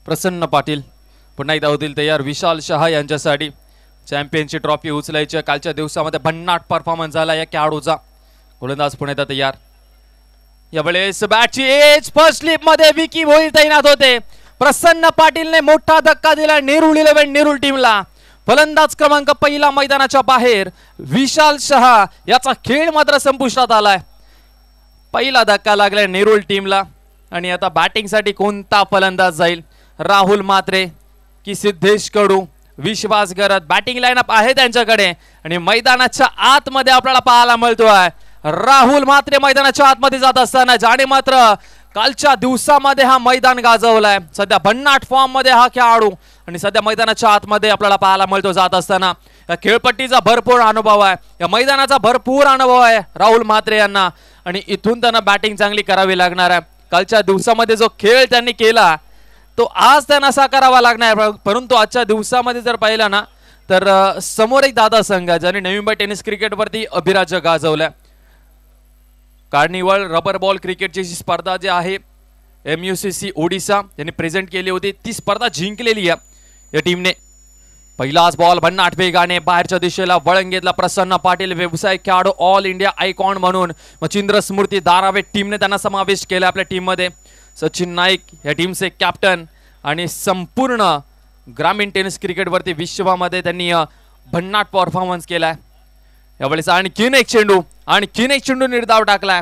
प्रसन्न पाटील पुन्हा एकदा होतील तयार. विशाल शहा यांच्यासाठी चॅम्पियनची ट्रॉफी उचलायची. कालच्या दिवसामध्ये भन्नाट परफॉर्मन्स झाला या खेळाडूचा. गोलंदाज पुन्हा एकदा तयार. यावेळेस बॅटची एज फर्स्ट स्लिप मध्ये विकी भोईर तैनात होते. प्रसन्न पाटीलने मोठा धक्का दिला नेरूळ 11 नेरूळ टीमला. फलंदाज क्रमांक पहिला मैदानाच्या बाहेर विशाल शहा याचा खेळ मात्र संपुष्टात आलाय. पहिला धक्का लागलाय नेरूळ टीमला आणि आता बॅटिंग साठी कोणता फलंदाज जाईल? राहुल म्हात्रे की सिद्धेश कडू? विश्वास गरत बॅटिंग लाईनअप आहे त्यांच्याकडे आणि मैदानाच्या आतमध्ये आपल्याला पाहायला मिळतोय राहुल म्हात्रे मैदानाच्या आतमध्ये जात असताना, ज्याने मात्र कालच्या दिवसामध्ये हा मैदान गाजवलाय. सध्या भन्नाट फॉर्म मध्ये हा खेळाडू आणि सध्या मैदानाच्या आतमध्ये आपल्याला पाहायला मिळतो जात असताना. या खेळपट्टीचा भरपूर अनुभव आहे, या मैदानाचा भरपूर अनुभव आहे राहुल म्हात्रे यांना आणि इथून त्यांना बॅटिंग चांगली करावी लागणार आहे. कालच्या दिवसामध्ये जो खेळ त्यांनी केला तो आज त्यांना साकारावा लागणार. परंतु आजच्या दिवसामध्ये जर पाहिलं ना तर समोर एक दादा संघ ज्याने नवी मुंबई टेनिस क्रिकेटवरती अभिराज्य गाजवलाय. कार्निवल रबर बॉल क्रिकेटची स्पर्धा जी आहे MUCC ओडिसा यांनी प्रेझेंट केली होती, ती स्पर्धा जिंकलेली आहे या टीमने. पहिलाच बॉल भन्नाट वेगाने बाहेरच्या दिशेला वळण घेतला. प्रसन्न पाटील व्यवसाय खेळाडू, ऑल इंडिया आयकॉन म्हणून मच्छिंद्र स्मृती दारावे टीमने त्यांना समावेश केला आपल्या टीममध्ये. सचिन नाईक या टीमचे कॅप्टन आणि संपूर्ण ग्रामीण टेनिस क्रिकेटवरती विश्वामध्ये त्यांनी भन्नाट परफॉर्मन्स केलाय. यावेळेस आणखीन एक चेंडू निर्धाव टाकलाय.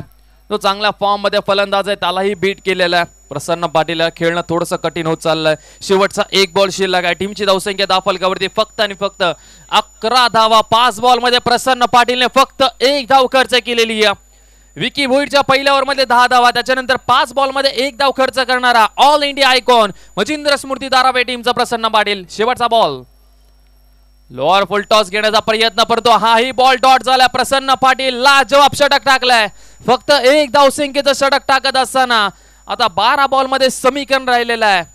तो चांगल्या फॉर्म मध्ये फलंदाज आहे, त्यालाही बीट केलेला आहे. प्रसन्न पाटील खेळणं थोडंसं कठीण होत चाललंय. शेवटचा एक बॉल शिल्लक आहे. टीमची धावसंख्या 10 फलकावरती फक्त आणि फक्त 11 धावा. 5 बॉल मध्ये प्रसन्न पाटीलने फक्त 1 धाव खर्च केलेली आहे. विकी भोईरच्या पहिल्या ओव्हरमध्ये 10 धावा, त्याच्यानंतर 5 बॉलमध्ये 1 धाव खर्च करणारा ऑल इंडिया आयकॉन मच्छिंद्र स्मृती धारावे टीमचा प्रसन्न पाटील. शेवटचा बॉल लोअर फुल टॉस घेण्याचा प्रयत्न करतो, हाही बॉल डॉट झाला. प्रसन्न पाटील लाजवाब षटक टाकलाय. फक्त 1 धावसंख्येचं षटक टाकत असताना आता 12 बॉलमध्ये समीकरण राहिलेलं आहे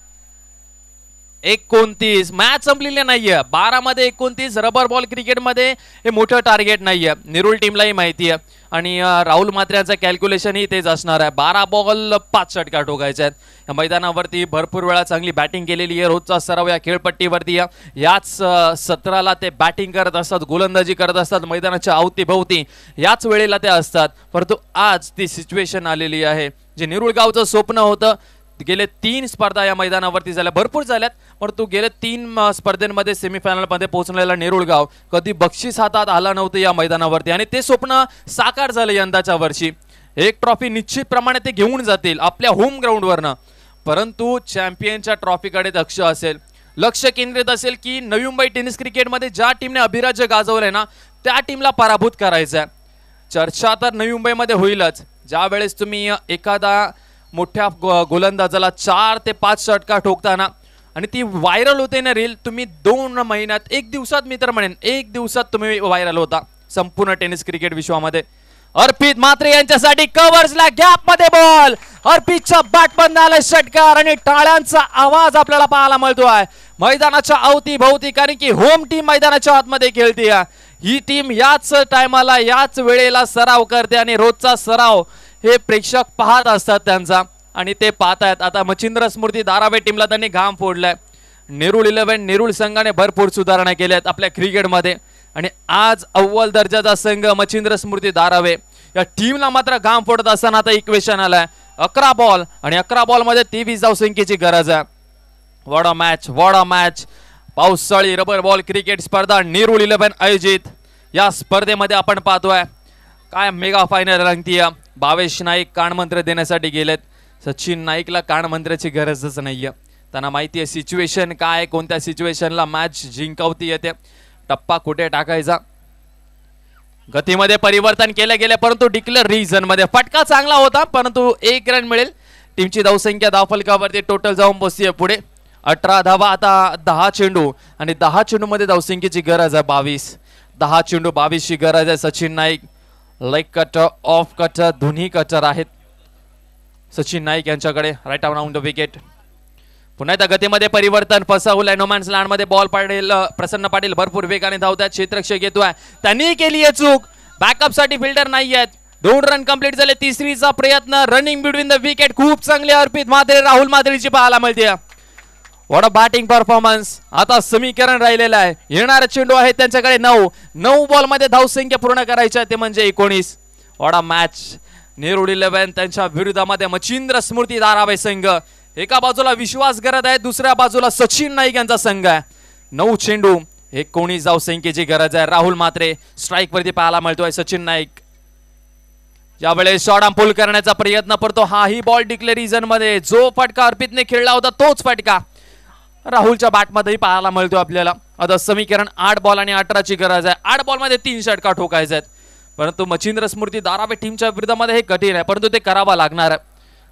29. मॅच संपलेली नाहीये. 12 मध्ये 29 रबर बॉल क्रिकेटमध्ये हे मोठं टार्गेट नाहीये, नेरुळ टीमलाही माहिती आहे. आणि राहुल मात्र्यांचं कॅल्क्युलेशन ही तेच असणार आहे. 12 बॉल 5 षटका ठोकायचे आहेत. या मैदानावरती भरपूर वेळा चांगली बॅटिंग केलेली आहे. रोजचा सराव या खेळपट्टीवरती याच सत्राला ते बॅटिंग करत असतात, गोलंदाजी करत असतात, मैदानाच्या अवतीभोवती याच वेळेला ते असतात. परंतु आज ती सिच्युएशन आलेली आहे. जे नेरुळ गावचं स्वप्न होतं, गेले 3 स्पर्धा या मैदानावरती झाल्या, भरपूर झाल्यात, परंतु गेले 3 स्पर्धेमध्ये सेमीफायनल मध्ये पोहोचलेला नेरुळ गाव कधी बक्षीस हातात आला नव्हतं या मैदानावरती, आणि ते स्वप्न साकार झालं यंदाच्या वर्षी. एक ट्रॉफी निश्चितप्रमाणे ते घेऊन जातील आपल्या होम ग्राउंडवरनं, परंतु चॅम्पियनच्या ट्रॉफीकडे लक्ष केंद्रित असेल की नवी मुंबई टेनिस क्रिकेटमध्ये ज्या टीमने अभिराज्य गाजवलंय ना त्या टीमला पराभूत करायचं आहे. चर्चा तर नवी मुंबईमध्ये होईलच. ज्या वेळेस तुम्ही एखादा मोठ्या गोलंदाजाला 4 ते 5 षटका ठोकताना आणि ती व्हायरल होते ना रील, तुम्ही 2 महिन्यात, 1 दिवसात, मी तर म्हणेन 1 दिवसात तुम्ही व्हायरल होता संपूर्ण टेनिस क्रिकेट विश्वामध्ये. अर्पित म्हात्रे यांच्यासाठी कव्हर्सला गॅप मध्ये बॉल, अर्पितच्या बॅटमधून आला षटकार आणि टाळ्यांचा आवाज आपल्याला पाहायला मिळतोय मैदानाच्या अवतीभोवती, कारण की होम टीम मैदानाच्या आतमध्ये खेळते. ही टीम याच टायमाला याच वेळेला सराव करते आणि रोजचा सराव हे प्रेक्षक पाहत असतात त्यांचा, आणि ते पाहत आहेत. आता मच्छिंद्र स्मृती धारावे टीमला त्यांनी घाम फोडलाय. नेरुळ 11 नेरुळ संघाने भरपूर सुधारणा केल्या आहेत आपल्या क्रिकेटमध्ये, आणि आज अव्वल दर्जाचा संघ मच्छिंद्र स्मृती धारावे या टीमला मात्र घाम फोडत असताना आता इक्वेशन आलाय. 11 बॉल आणि 11 बॉलमध्ये 23 धावसंख्येची गरज आहे. What a match. पावसाळी रबर बॉल क्रिकेट स्पर्धा नेरुळ 11 आयोजित या स्पर्धेमध्ये आपण पाहतोय काय मेगा फायनल रंगतीय. भावेश नाईक कानमंत्र देण्यासाठी गेलेत. सचिन नाईकला कानमंत्राची गरजच नाहीये, त्यांना माहिती आहे सिच्युएशन काय, कोणत्या सिच्युएशनला मॅच जिंकवती येते, टप्पा कुठे टाकायचा. गतीमध्ये परिवर्तन केले गेले, परंतु डिक्लेअर रिझन मध्ये फटका चांगला होता, परंतु 1 रन मिळेल. टीमची धावसंख्या धावफलकावरती टोटल जाऊन पोहोचते पुढे 18 धावा. आता 10 चेंडू आणि 10 चेंडू मध्ये धावसंख्येची गरज आहे 22. 10 चेंडू 22 ची गरज आहे. Sachin Naik leg cutter, off cutter, दोन्ही कटर आहेत सचिन नाईक यांच्याकडे. Right around the wicket. पुन्हा एकदा गतीमध्ये परिवर्तन, फसवलंय नोमॅन्स लँड मध्ये बॉल पडेल. प्रसन्न पाटील भरपूर वेगाने धावतात, क्षेत्ररक्षक येतोय, त्यांनी केली आहे चूक. बॅकअप साठी फिल्डर नाही आहेत. 2 रन कंप्लीट झाले. तिसरीचा प्रयत्न, रनिंग बिटवीन द विकेट खूप चांगली अर्पित म्हात्रे राहुल म्हात्रेची पाहायला मिळते. What a batting performance. आता समीकरण राहिलेलं आहे. येणारा चेंडू आहे त्यांच्याकडे 9 बॉल मध्ये धावसंख्या पूर्ण करायची आहे, ते म्हणजे 19. What a match. नेरुळ 11 त्यांच्या विरोधामध्ये मच्छिंद्र स्मृती धारावे संघ. एका बाजूला विश्वास करत आहे, दुसऱ्या बाजूला सचिन नाईक यांचा संघ आहे. 9 चेंडू 19 धावसंख्येची गरज आहे. राहुल म्हात्रे स्ट्राईक वरती पाहायला मिळतोय. सचिन नाईक ज्यावेळेस शॉट पुल करण्याचा प्रयत्न करतो, हाही बॉल डिक्लेरिजन मध्ये जो फटका अर्पितने खेळला होता तोच फटका राहुलच्या बॅटमध्येही पाहायला मिळतो आपल्याला. आता समीकरण 8 बॉल आणि 18 ची गरज आहे. 8 बॉल मध्ये 3 षटका ठोकायचे आहेत, परंतु मच्छिंद्र स्मृती धारावे टीमच्या विरोधामध्ये हे कठीण आहे, परंतु ते करावा लागणार आहे.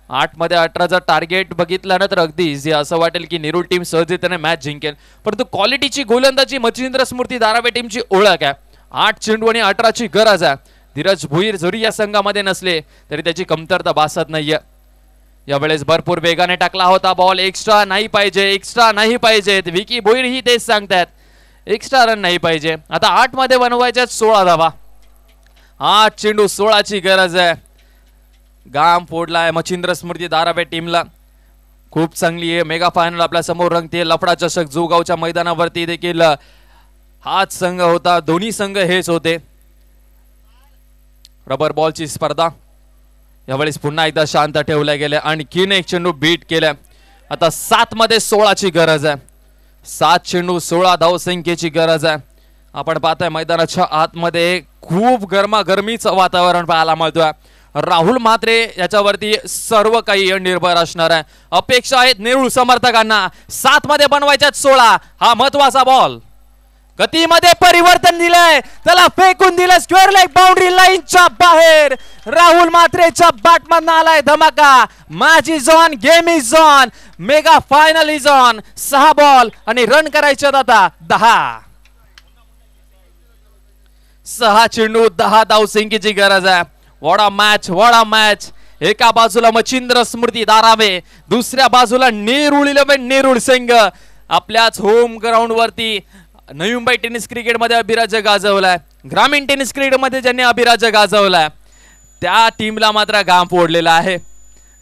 8 मध्ये 18चं टार्गेट बघितलं ना तर अगदीच असं वाटेल की नेरुळ टीम सहजतेने मॅच जिंकेल, परंतु क्वालिटीची गोलंदाजी मच्छिंद्र स्मृती धारावे टीमची ओळख आहे. 8 चेंडू आणि 18 ची गरज आहे. धीरज भुईर जरी या संघामध्ये नसले तरी त्याची कमतरता भासत नाहीये. यावेळेस भरपूर वेगाने टाकला होता बॉल. एक्स्ट्रा नाही पाहिजे. विकी भोईर ही तेच सांगतात, एक्स्ट्रा रन नाही पाहिजे. आता 8 मध्ये बनवायच्या 16 धावा. 8 चेंडू 16 ची गरज आहे. घाम फोडलाय मच्छिंद्र स्मृती धारावे टीमला. खूप चांगली आहे. मेगा फायनल आपल्या समोर रंगते. लफडा चषक जोगावच्या मैदानावरती देखील हाच संघ होता, दोन्ही संघ हेच होते. रबर बॉलची स्पर्धा यावेळेस पुन्हा एकदा शांत ठेवल्या गेल्या. आणखीन एक चेंडू बीट केल्या. आता 7 मध्ये 16 ची गरज आहे. 7 चेंडू 16 धावसंख्येची गरज आहे. आपण पाहताय मैदानाच्या आतमध्ये खूप गरमागरमीचं वातावरण पाहायला मिळतोय. राहुल म्हात्रे याच्यावरती सर्व काही निर्भर असणार आहे. अपेक्षा आहेत नेरुळ समर्थकांना. 7 मध्ये बनवायच्यात 16. हा महत्वाचा बॉल. गतीमध्ये परिवर्तन दिलंय, त्याला फेकून दिलं स्क्वेअर लेग बाउंड्री लाईनच्या बाहेर. राहुल म्हात्रेच्या बॅटमधनं आलाय धमाका. Match is on, game is on, mega final is on. 6 ball आणि रन करायचे आता 10. 6 चेंडू 10 धावसंख्येची गरज आहे. What a match. एका बाजूला मच्छिंद्र स्मृती दारावे, दुसऱ्या बाजूला नेरूळ 11 नेरूळ संघ. आपल्याच होम ग्राउंड वरती नवी मुंबई टेनिस क्रिकेट मध्ये अभिराज्य गाजवलाय. ग्रामीण टेनिस क्रिकेट मध्ये ज्यांनी अभिराज्य गाजवलाय त्या टीमला मात्र घाम फोडलेला आहे.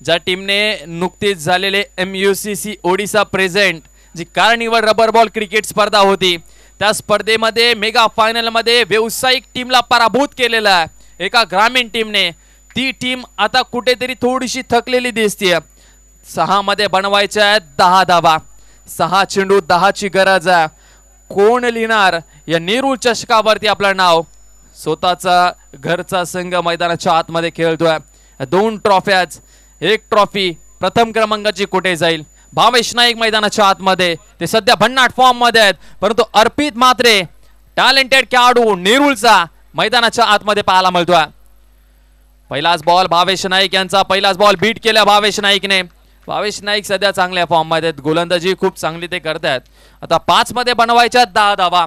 ज्या टीमने नुकतीच झालेले MUCC ओडिसा प्रेझेंट जी कार्निवल रबर बॉल क्रिकेट स्पर्धा होती, त्या स्पर्धेमध्ये मेगा फायनल मध्ये व्यावसायिक टीमला पराभूत केलेला आहे एका ग्रामीण टीमने. ती टीम आता कुठेतरी थोडीशी थकलेली दिसतीये. 6 मध्ये बनवायच्या आहेत 10 धावा. 6 चेंडू 10 ची गरज आहे. कोण लिहिणार या नेरूळ चषकावरती आपलं नाव. स्वतःचा घरचा संघ मैदानाच्या आतमध्ये खेळतोय. 2 ट्रॉफ्याज, 1 ट्रॉफी प्रथम क्रमांकाची कुठे जाईल. भावेश नाईक मैदानाच्या आतमध्ये, ते सध्या भन्नाट फॉर्म मध्ये आहेत, परंतु अर्पित म्हात्रे टॅलेंटेड खेळाडू नेरूळचा मैदानाच्या आतमध्ये पाहायला मिळतोय. पहिलाच बॉल भावेश नाईक यांचा, पहिलाच बॉल बीट केला भावेश नाईकने. भावेश नाईक सध्या चांगल्या फॉर्म मध्ये आहेत, गोलंदाजी खूप चांगली ते करतायत. आता 5 मध्ये बनवायच्या 10 धावा.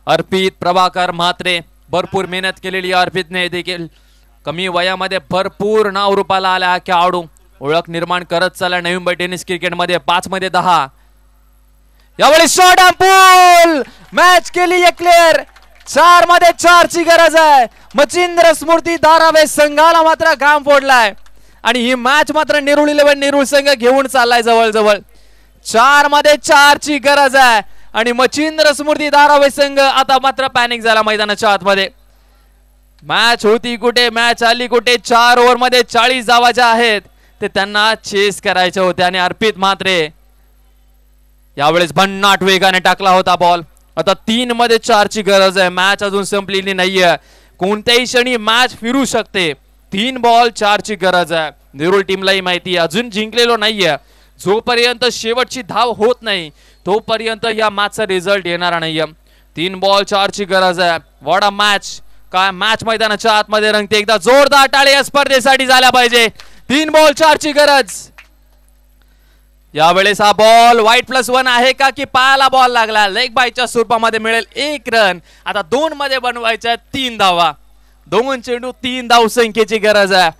अर्पित प्रभाकर म्हात्रे, भरपूर मेहनत केलेली अर्पितने देखील. कमी वयामध्ये भरपूर नाव रूपाला आला हा खेळाडू, ओळख निर्माण करत चालला नवी मुंबई टेनिस क्रिकेट मध्ये. 5 मध्ये 10. यावेळी शॉट ऑन पूल, मॅच केली क्लिअर. 4 मध्ये 4 ची गरज आहे. मच्छिंद्र स्मृती धारावे संघाला मात्र घाम फोडलाय आणि ही मॅच मात्र नेरूळ 11 नेरूळ संघ घेऊन चाललाय जवळ. 4 मध्ये 4 ची गरज आहे आणि मच्छिंद्र स्मृती धारावे संघ आता मात्र पॅनिक झाला मैदानाच्या आतमध्ये. मॅच होती कुठे, मॅच आली कुठे. 4 ओव्हर मध्ये 40 धावा ज्या आहेत ते त्यांना चेस करायचे होते आणि अर्पित म्हात्रे यावेळेस भन्नाट वेगाने टाकला होता बॉल. आता 3 मध्ये 4 ची गरज आहे. मॅच अजून संपलेली नाहीये, कोणत्याही क्षणी मॅच फिरू शकते. 3 बॉल 4 ची गरज आहे. नेरूळ टीमलाही माहिती आहे अजून जिंकलेलो नाहीये. जोपर्यंत शेवटची धाव होत नाही तोपर्यंत या मॅचचा रिझल्ट येणार नाहीये. 3 बॉल 4 ची गरज आहे. What a match. काय मॅच मैदानाच्या आतमध्ये रंगते. एकदा जोरदार टाळी या स्पर्धेसाठी झाल्या पाहिजे. 3 बॉल 4 ची गरज. यावेळेस हा बॉल white+1 आहे का की पायाला बॉल लागला. लेग बायच्या स्वरूपामध्ये मिळेल 1 रन. आता 2 मध्ये बनवायच्या 3 धावा. 2 चेंडू 3 धाव संख्येची गरज आहे.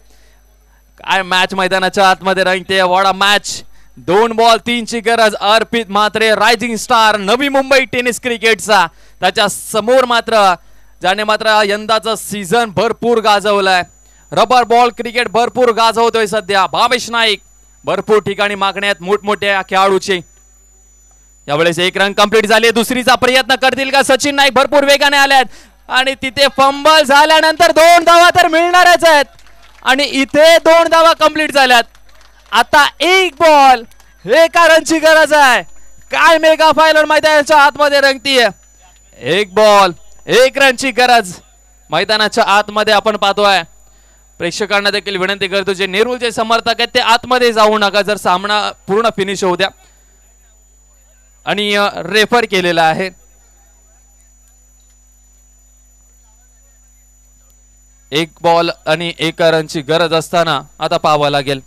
काय मॅच मैदानाच्या आतमध्ये रंगते. What a match. 2 बॉल 3 ची गरज. अर्पित म्हात्रे रायझिंग स्टार नवी मुंबई टेनिस क्रिकेटचा, त्याच्या समोर मात्र ज्याने मात्र यंदाचा सीझन भरपूर गाजवलाय. रबर बॉल क्रिकेट भरपूर गाजवतोय सध्या भावेश नाईक. भरपूर ठिकाणी मागण्यात मोठमोठ्या खेळाडूचे. यावेळेस 1 रन कंप्लीट झाले. दुसरीचा प्रयत्न करतील का सचिन नाईक. भरपूर वेगाने आल्यात आणि तिथे फंबल झाल्यानंतर 2 धावा तर मिळणारच आहेत आणि इथे 2 धावा कंप्लीट झाल्यात. आता 1 बॉल 1 रनची गरज आहे. काय मेगा फायनल मैदानाच्या आतमध्ये रंगतीये. 1 बॉल 1 रनची गरज मैदानाच्या आतमध्ये आपण पाहतोय. प्रेक्षकांना देखील विनंती करतो जे नेरूळचे समर्थक आहेत ते आतमध्ये जाऊ नका जर सामना पूर्ण फिनिश होऊ द्या. आणि रेफर केलेला आहे. एक बॉल आणि 1 रनची गरज असताना आता पाहावं लागेल.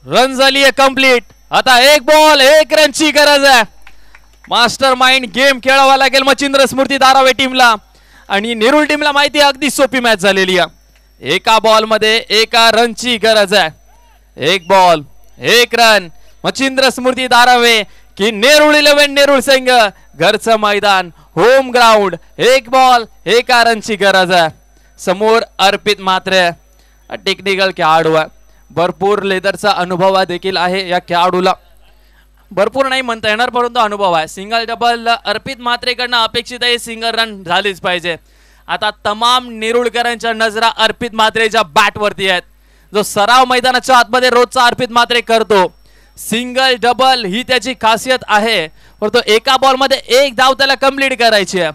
रन झाली आहे कंप्लीट. आता 1 बॉल 1 रनची गरज आहे. मास्टर माइंड गेम खेळावा लागेल मच्छिंद्र स्मृती धारावे टीमला आणि नेरूळ टीमला माहिती आहे अगदी सोपी मॅच झालेली आहे. 1 बॉल मध्ये 1 रनची गरज आहे. 1 बॉल 1 रन. मच्छिंद्र स्मृती धारावे की नेरूळ 11 नेरूळ संघ, घरचं मैदान, होम ग्राउंड. 1 बॉल 1 रनची गरज आहे. समोर अर्पित म्हात्रे टेक्निकल खेळाडू आहे, भरपूर लेदरचा अनुभव देखील आहे या खेळाडूला. भरपूर नाही म्हणता येणार परंतु अनुभव आहे. सिंगल डबल अर्पित म्हात्रेकडनं अपेक्षित आहे सिंगल रन झालीच पाहिजे. आता तमाम नेरुळकरांच्या नजरा अर्पित म्हात्रेच्या बॅटवरती आहेत. जो सराव मैदानाच्या आतमध्ये रोजचा अर्पित म्हात्रे करतो, सिंगल डबल ही त्याची खासियत आहे. परंतु एका बॉलमध्ये एक धाव त्याला कंप्लीट करायची आहे.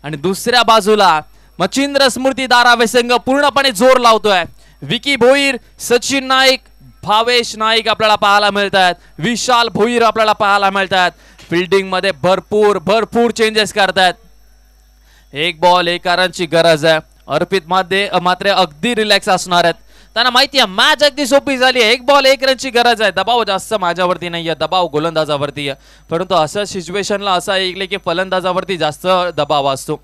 आणि दुसऱ्या बाजूला मच्छिंद्र स्मृती दारावे संघ पूर्णपणे जोर लावतोय. विकी भोईर, सचिन नाईक, भावेश नाईक आपल्याला पाहायला मिळतात, विशाल भोईर आपल्याला पाहायला मिळतात. फिल्डिंग मध्ये भरपूर चेंजेस करतात. एक बॉल एक रनची गरज आहे. अर्पित मात्र अगदी रिलॅक्स असणार आहेत. त्यांना माहिती आहे मॅच अगदी सोपी झाली आहे. एक बॉल एक रनची गरज आहे. दबाव जास्त माझ्यावरती नाहीये, दबाव गोलंदाजावरती आहे. परंतु अशा सिच्युएशनला असं ऐकले की फलंदाजावरती जास्त दबाव असतो.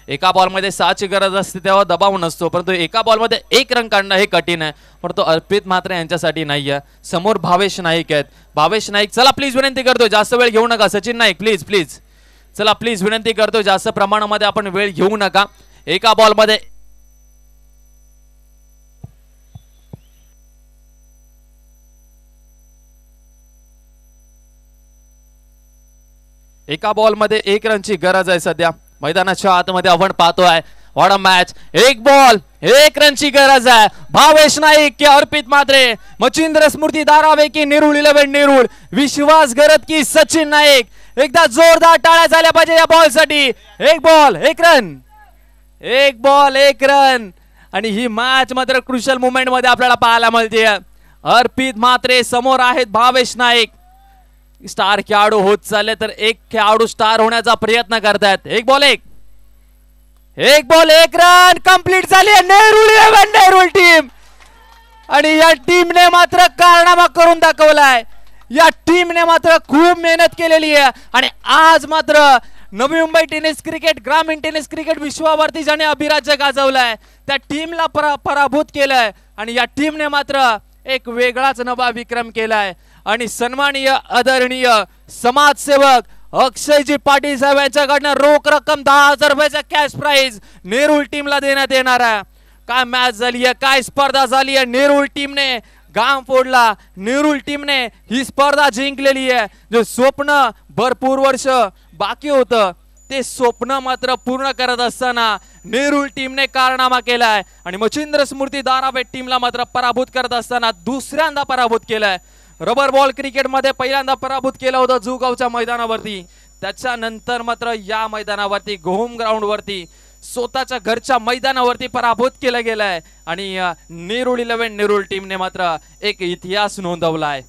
एका बॉलमध्ये 6ची गरज असते तेव्हा दबाव नसतो, परंतु एका बॉलमध्ये 1 रन काढणं हे कठीण आहे. परंतु अर्पित मात्र यांच्यासाठी नाही आहे. समोर भावेश नाईक आहेत. भावेश नाईक, चला प्लीज विनंती करतो जास्त वेळ घेऊ नका. सचिन नाईक प्लीज चला प्लीज विनंती करतो जास्त प्रमाणामध्ये आपण वेळ घेऊ नका. एका बॉलमध्ये एक रनची गरज आहे सध्या मैदानाच्या आतमध्ये आपण पाहतोय. What a match. एक बॉल एक रनची गरज आहे. भावेश नाईक की अर्पित म्हात्रे, मच्छिंद्र स्मृती दारावे की नेरुळ 11 नेरुळ, विश्वास गरत की सचिन नाईक. एकदा जोरदार टाळ्या झाल्या पाहिजे या बॉल साठी. एक बॉल एक रन, एक बॉल एक रन. आणि ही मॅच मात्र क्रुशियल मोमेंट मध्ये आपल्याला पाहायला मिळते. अर्पित म्हात्रे समोर आहेत भावेश नाईक. स्टार खेळाडू होत चालले तर एक खेळाडू स्टार होण्याचा प्रयत्न करतायत. एक बॉल एक रन कंप्लीट झाली आहे नेरुळ 11 नेरुळ टीम. आणि या टीमने मात्र कारनामा करून दाखवलाय. या टीमने मात्र खूप मेहनत केलेली आहे. आणि आज मात्र नवी मुंबई टेनिस क्रिकेट, ग्रामीण टेनिस क्रिकेट विश्वावरती ज्याने अभिराज्य गाजवलाय त्या टीमला पराभूत केलंय. आणि या टीमने मात्र एक वेगळाच नवा विक्रम केलाय. आणि सन्माननीय आदरणीय समाजसेवक अक्षयजी पाटील साहेब यांच्याकडनं रोख रक्कम 10,000 रुपयाचा कॅश प्राइज नेरुळ टीमला देण्यात येणार आहे. काय मॅच झाली आहे, काय स्पर्धा झाली आहे. नेरुळ टीमने घाम फोडला. नेरुळ टीमने ही स्पर्धा जिंकलेली आहे. जे स्वप्न भरपूर वर्ष बाकी होतं ते स्वप्न मात्र पूर्ण करत असताना नेरुळ टीमने कारनामा केलाय. आणि मच्छिंद्र स्मृती दारावे टीमला मात्र पराभूत करत असताना दुसऱ्यांदा पराभूत केलाय. रबर बॉल क्रिकेट मध्ये पहिल्यांदा पराभूत केलं होतं जुगावच्या मैदानावरती. त्याच्यानंतर मात्र या मैदानावरती होम ग्राउंड वरती स्वतःच्या घरच्या मैदानावरती पराभूत केलं गेलंय. आणि नेरुळ 11 नेरुळ टीमने मात्र एक इतिहास नोंदवलाय.